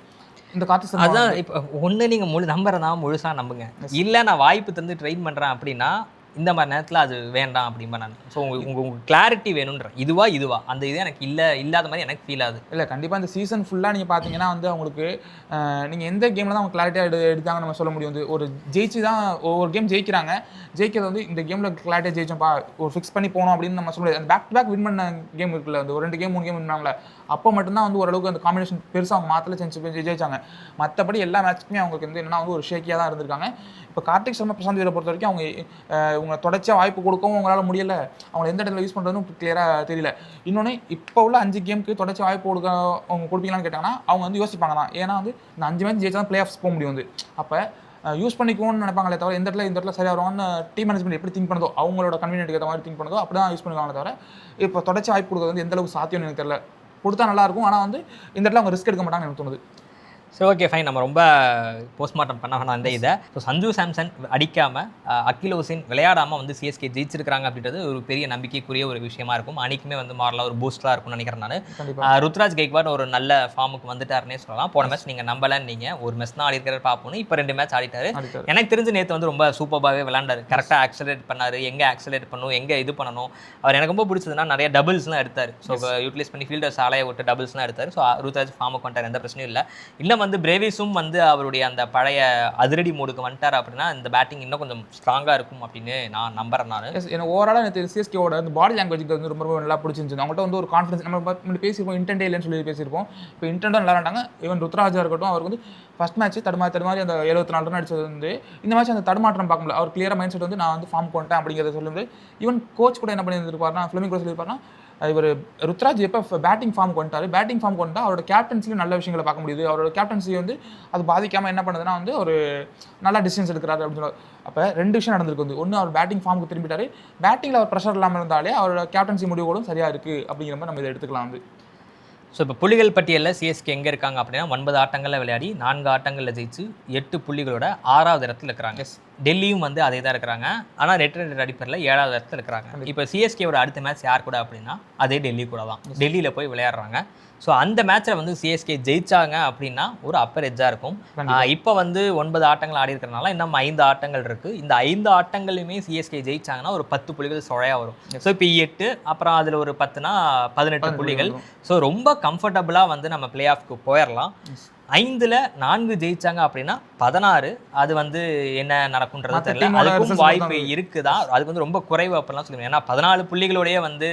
இந்த கார்த்திக். அதான் இப்போ ஒன்று நீங்கள் நம்புறதா முழுசாக நம்புங்க, இல்லை நான் வாய்ப்பு தந்து ட்ரெயின் பண்ணுறேன் அப்படின்னா இந்த மாதிரி நேரத்தில் அது வேண்டாம் அப்படின்பா நான். ஸோ உங்களுக்கு கிளாரிட்டி வேணுன்ற, இதுவா அந்த இது எனக்கு இல்லாத மாதிரி எனக்கு ஃபீல் ஆகுது. இல்லை கண்டிப்பாக இந்த சீசன் ஃபுல்லாக நீங்கள் பார்த்தீங்கன்னா வந்து அவங்களுக்கு நீங்கள் எந்த கேமில் தான் அவங்க கிளாரிட்டியாக எடுத்தாங்க நம்ம சொல்ல முடியும். வந்து ஒரு ஜெயிச்சு தான் ஒவ்வொரு கேம் ஜெயிக்கிறாங்க, ஜெயிக்கிறது வந்து இந்த கேமில் கிளாரிட்டியாக ஜெயிச்சோம்ப்பா ஒரு ஃபிக்ஸ் பண்ணி போனோம் அப்படின்னு நம்ம சொல்ல முடியாது. அந்த பேக் டு பேக் வின் பண்ண கேம் இருக்குல்ல, வந்து ஒரு 2 கேம் 3 கேம் வின் பண்ணாங்களே, அப்போ மட்டும்தான் வந்து ஓரளவுக்கு அந்த காம்பினேஷன் பெருசாக அவங்க மாற்றல ஜெயிச்சாங்க. மற்றபடி எல்லா மேட்ச்சுக்குமே அவங்களுக்கு வந்து என்னன்னா வந்து ஒரு ஷேக்கியாக தான் இருந்திருக்காங்க. இப்போ கார்த்திக் சர்மா பிரசாந்த் வீரை பொறுத்த வரைக்கும் அவங்க தொடர்ச்சியாக வாய்ப்பு கொடுக்கவும் அவங்களால முடியலை, அவங்களை எந்த இடத்துல யூஸ் பண்ணுறதுன்னு கிளியராக தெரியல. இன்னொன்று இப்போ உள்ள 5 கேமுக்கு தொடர்ச்சி வாய்ப்பு அவங்க கொடுப்பீங்களான்னு கேட்டாங்கன்னா அவங்க வந்து யோசிப்பாங்க தான். ஏன்னா வந்து இந்த 5 மேட்ச் ஜெயிச்சா தான் பிளே ஆஃப்ஸ் போக முடியும் வந்து. அப்போ யூஸ் பண்ணிக்குவோன்னு நினைப்பாங்களே தவிர இந்த இடத்துல சரியாக வருவான்னு டீம் மேனேஜ்மெண்ட் எப்படி திங்க் பண்ணுதோ, அவங்களோட கன்வீனியன்ட்டுக்கு ஏற்ற மாதிரி திங்க் பண்ணுதோ அப்படி தான் யூஸ் பண்ணுவாங்களே தவிர, இப்போ தொடர்ச்சி வாய்ப்பு கொடுக்குறது வந்து எந்த அளவுக்கு சாத்தியம்னு எனக்கு தெரியல. கொடுத்தா நல்லாயிருக்கும், ஆனால் வந்து இந்த இடத்துல அவங்க ரிஸ்க் எடுக்க மாட்டாங்கன்னு எனக்கு தோணுது. சரி ஓகே ஃபைன், நம்ம ரொம்ப போஸ்ட்மார்ட்டம் பண்ண வேணாம் அந்த இதை. ஸோ சஞ்சு சாம்சன் அடிக்காமல் அகில் ஹுசைன் விளையாடாமல் வந்து சிஎஸ்கே ஜெயிச்சிருக்காங்க அப்படின்றது ஒரு பெரிய நம்பிக்கைக்குரிய ஒரு விஷயமா இருக்கும். அன்றைக்குமே வந்து மாறலாம் ஒரு பூஸ்டாக இருக்கும்னு நினைக்கிறேன் நான். ருத்ராஜ் கெய்க்வாட் ஒரு நல்ல ஃபார்முக்கு வந்துட்டாருன்னே சொல்லலாம். போன மேட்ச் நீங்கள் நம்பலன்னு நீங்கள் ஒரு மேட்ச் தான் ஆடி இருக்கிற பார்ப்போம், இப்போ 2 மேட்ச் ஆடிட்டாரு. எனக்கு தெரிஞ்சு நேற்று வந்து ரொம்ப சூப்பராகவே விளையாண்டாரு, கரெக்டாக ஆக்சலேட் பண்ணார், எங்கே ஆக்சலேட் பண்ணணும் எங்கே இது பண்ணணும். அவர் எனக்கு ரொம்ப பிடிச்சதுன்னா நிறைய டபுள்ஸ்லாம் எடுத்தார். ஸோ யூட்டிலைஸ் பண்ணி ஃபீல்டர்ஸ் ஆலையை விட்டு டபுள்ஸ்லாம் எடுத்தார். ஸோ ருத்ராஜ் ஃபார்முக்கு வந்துட்டார், எந்த பிரச்சனையும் இல்லை வந்து பிரேவிஸும் வந்து அவருடைய அந்த பழைய அதிரடி மோடுக்கு வந்துட்டார் அப்படின்னா இந்த பேட்டிங் இன்னும் கொஞ்சம் ஸ்ட்ராங்காக இருக்கும் அப்படின்னு நான் நம்புறேன். நான் எனக்கு ஓவராலாக எனக்கு சிஎஸ்கேவோட அந்த பாடி லாங்குவேஜ் வந்து ரொம்ப நல்லா பிடிச்சிருந்துச்சு. அவங்கள்ட்ட வந்து ஒரு கான்ஃபிடன்ஸ் நம்ம பேசியிருப்போம், இன்டென்டே இல்லைன்னு சொல்லி பேசியிருப்போம். இப்போ இன்டென்ட்டாக நல்லா இருந்தாங்க. ஈவன் ருத்ராஜா இருக்கட்டும், அவருக்கு வந்து ஃபஸ்ட் மேட்ச் தடுமாறி அந்த 74 ரன் அடிச்சது வந்து இந்த மேட்ச் அந்த தடுமாற்றம் பார்க்க முடியல. அவர் கிளியராக மைண்ட் செட் வந்து நான் வந்து ஃபார்ம் பண்ணிட்டேன் அப்படிங்கிறத சொல்லுது. ஈவன் கோச் கூட என்ன பண்ணியிருப்பாருன்னா, ஃபிளமிங்கோ சொல்லியிருப்பாருன்னா, இவர் ருத்ராஜ் எப்போ பேட்டிங் ஃபார்முக்கு வந்துட்டார், பேட்டிங் ஃபார்முக்கு வந்துட்டா அவரோட கேப்டன்சியும் நல்ல விஷயங்களை பார்க்க முடியுது. அவரோட கேப்டன்சி வந்து அது பாதிக்காமல் என்ன பண்ணுதுன்னா வந்து ஒரு நல்லா டிசிஷன்ஸ் எடுக்கிறாரு அப்படின்னு சொல்லுவார். அப்போ 2 விஷயம் நடந்திருக்கு வந்து, ஒன்று அவர் பேட்டிங் ஃபார்முக்கு திரும்பிட்டார், பேட்டிங்கில் அவர் ப்ரெஷர் இல்லாமல் இருந்தாலே அவரோட கேப்டன்சி முடிவுகளும் சரியாக இருக்குது அப்படிங்கிற மாதிரி நம்ம இதை எடுத்துக்கலாம் வந்து. ஸோ இப்போ புள்ளிகள் பட்டியலில் சிஎஸ்கே எங்கே இருக்காங்க அப்படின்னா 9 ஆட்டங்களில் விளையாடி 4 ஆட்டங்களில் ஜெயிச்சு 8 புள்ளிகளோட 6வது இடத்துல இருக்கிறாங்க. டெல்லியும் வந்து அதே தான் இருக்கிறாங்க, ஆனால் ரெட் அடிப்படையில் 7வது இடத்துல இருக்கிறாங்க. இப்போ சிஎஸ்கேவோட அடுத்த மேட்ச் யார் கூட அப்படின்னா அதே டெல்லி கூட தான், டெல்லியில் போய் விளையாடுறாங்க. ஸோ அந்த மேட்ச்சில் வந்து சிஎஸ்கே ஜெயிச்சாங்க அப்படின்னா ஒரு அப்பர் எட்ஜாக இருக்கும். இப்போ வந்து 9 ஆட்டங்கள் ஆடி இருக்கிறனால இன்னும் 5 ஆட்டங்கள் இருக்குது. இந்த 5 ஆட்டங்களையுமே சிஎஸ்கே ஜெயிச்சாங்கன்னா ஒரு 10 புள்ளிகள் சுழையாக வரும். ஸோ இப்போ 8 அப்புறம் அதில் ஒரு 10னா 18 புள்ளிகள். ஸோ ரொம்ப கம்ஃபர்டபுளாக வந்து நம்ம பிளே ஆஃப்க்கு போயிடலாம். 5ல் 4 ஜெயிச்சாங்க அப்படின்னா 16. அது வந்து என்ன நடக்கும்ன்றது தெரியல, அதுக்கும் வாய்ப்பு இருக்குதா, அதுக்கு வந்து ரொம்ப குறைவு அப்படிலாம் சொல்லுவேன். ஏன்னா 14 புள்ளிகளோடய வந்து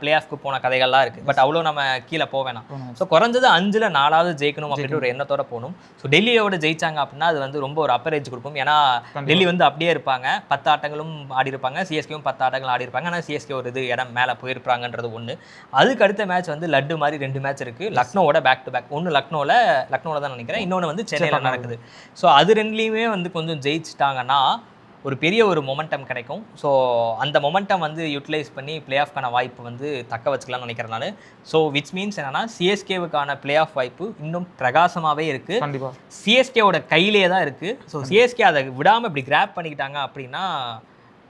பிளே ஆஃப்க்கு போன கதைகள்லாம் இருக்குது. பட் அவ்வளோ நம்ம கீழே போவேணாம். ஸோ குறைஞ்சது 5ல் 4வது ஜெயிக்கணும் அப்படின்ற ஒரு எண்ணத்தோட போகணும். ஸோ டெல்லியோட ஜெயிச்சாங்க அப்படின்னா அது வந்து ரொம்ப ஒரு அப்பர் ஏஜ் கொடுக்கும். ஏன்னா டெல்லி வந்து அப்படியே இருப்பாங்க, 10 ஆட்டங்களும் ஆடி இருப்பாங்க, சிஎஸ்கேவும் 10 ஆட்டங்கள் ஆடி இருப்பாங்க. ஆனால் சிஎஸ்கே ஒரு இது இடம் மேலே போயிருப்பாங்கன்றது ஒன்று. அதுக்கு அடுத்த மேட்ச் வந்து லட்டு மாதிரி 2 மேட்ச் இருக்குது. லக்னோவோட பேக் டு பேக், ஒன்று லக்னோவில் லக்னோவில் தான் நினைக்கிறேன், இன்னொன்று வந்து சென்னையில் நடக்குது. ஸோ அது ரெண்டுலேயுமே வந்து கொஞ்சம் ஜெயிச்சிட்டாங்கன்னா ஒரு பெரிய ஒரு மொமெண்டம் கிடைக்கும். ஸோ அந்த மொமெண்டம் வந்து யூட்டிலைஸ் பண்ணி பிளே ஆஃப்க்கான வாய்ப்பு வந்து தக்க வச்சுக்கலாம்னு நினைக்கிறேன் நான். ஸோ விச் மீன்ஸ் என்னன்னா சிஎஸ்கேவுக்கான பிளே ஆஃப் வாய்ப்பு இன்னும் பிரகாசமாகவே இருக்குது. கண்டிப்பாக சிஎஸ்கேவோட கையிலே தான் இருக்குது. ஸோ சிஎஸ்கே அதை விடாமல் இப்படி கிராப் பண்ணிக்கிட்டாங்க அப்படின்னா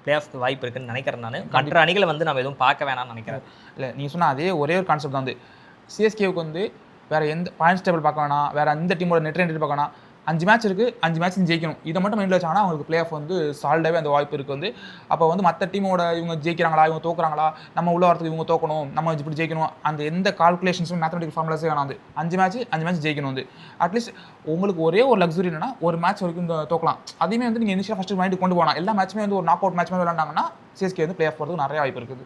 பிளே ஆஃப்க்கு வாய்ப்பு இருக்குன்னு நினைக்கிறேன் நான். மற்ற அணிகளை வந்து நம்ம எதுவும் பார்க்க வேணாம்னு நினைக்கிறேன். இல்லை நீங்கள் சொன்னால் அதே ஒரே ஒரு கான்செப்ட் தான் வந்து சிஎஸ்கேவுக்கு வந்து வேறு எந்த பாயிண்ட்ஸ் டேபிள் பார்க்க வேணாம், வேறு எந்த டீமோட நெட் ரேட் பார்க்க வேணாம். 5 மேட்ச் இருக்குது, 5 மேட்ச் ஜெயிக்கணும். இதை மட்டும் மைண்டில் வச்சாங்கன்னா அவங்களுக்கு பிளே ஆஃப் வந்து சால்டாகவே அந்த வாய்ப்பு இருக்குது வந்து. அப்போ வந்து மற்ற டீமோட இவங்க ஜெயிக்கிறாங்களா, இவங்க தோக்குறாங்களா, நம்ம உள்ள வரத்துக்கு இவங்க தோக்கணும், நம்ம இப்படி ஜெயிக்கணும், அந்த எந்த கால்குலேஷன்ஸும் மேத்தமெட்டிக்கல் ஃபார்முலாஸே வேணாம் வந்து. 5 மேட்ச் ஜெயிக்கணும் வந்து. அட்லீஸ்ட் உங்களுக்கு ஒரே ஒரு லக்ஸுரி என்னன்னா ஒரு மேட்ச் வரைக்கும் தோக்கலாம். அதையுமே வந்து நீங்கள் இனிஷியல் ஃபஸ்ட்டு மைண்டு கொண்டு போகலாம். எல்லா மேட்ச்சுமே வந்து ஒரு நாக் அவுட் மேட்ச் மாதிரி விளாண்டாங்கன்னா சிஎஸ்கே வந்து பிளே ஆஃப் போகிறதுக்கு நிறைய வாய்ப்பு இருக்குது.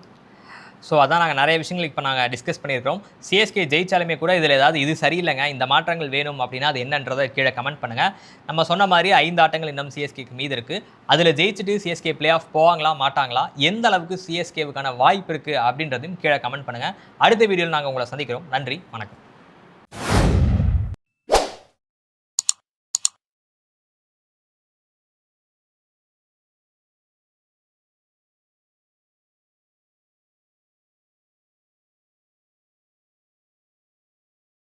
ஸோ அதான் நாங்கள் நிறைய விஷயங்கள் இப்போ நாங்கள் டிஸ்கஸ் பண்ணியிருக்கிறோம். சிஎஸ்கே ஜெயிச்சாலுமே கூட இதில் ஏதாவது இது சரியில்லைங்க, இந்த மாற்றங்கள் வேணும் அப்படின்னா அது என்னன்றதை கீழே கமெண்ட் பண்ணுங்கள். நம்ம சொன்ன மாதிரி 5 ஆட்டங்கள் இன்னும் சிஎஸ்கேக்கு மீது இருக்குது. அதில் ஜெயிச்சுட்டு சிஎஸ்கே பிளே ஆஃப் போவாங்களா மாட்டாங்களா, எந்த அளவுக்கு சிஎஸ்கேவுக்கான வாய்ப்பு இருக்குது அப்படின்றதையும் கீழே கமெண்ட் பண்ணுங்கள். அடுத்த வீடியோவில் நாங்கள் உங்களை சந்திக்கிறோம். நன்றி, வணக்கம்.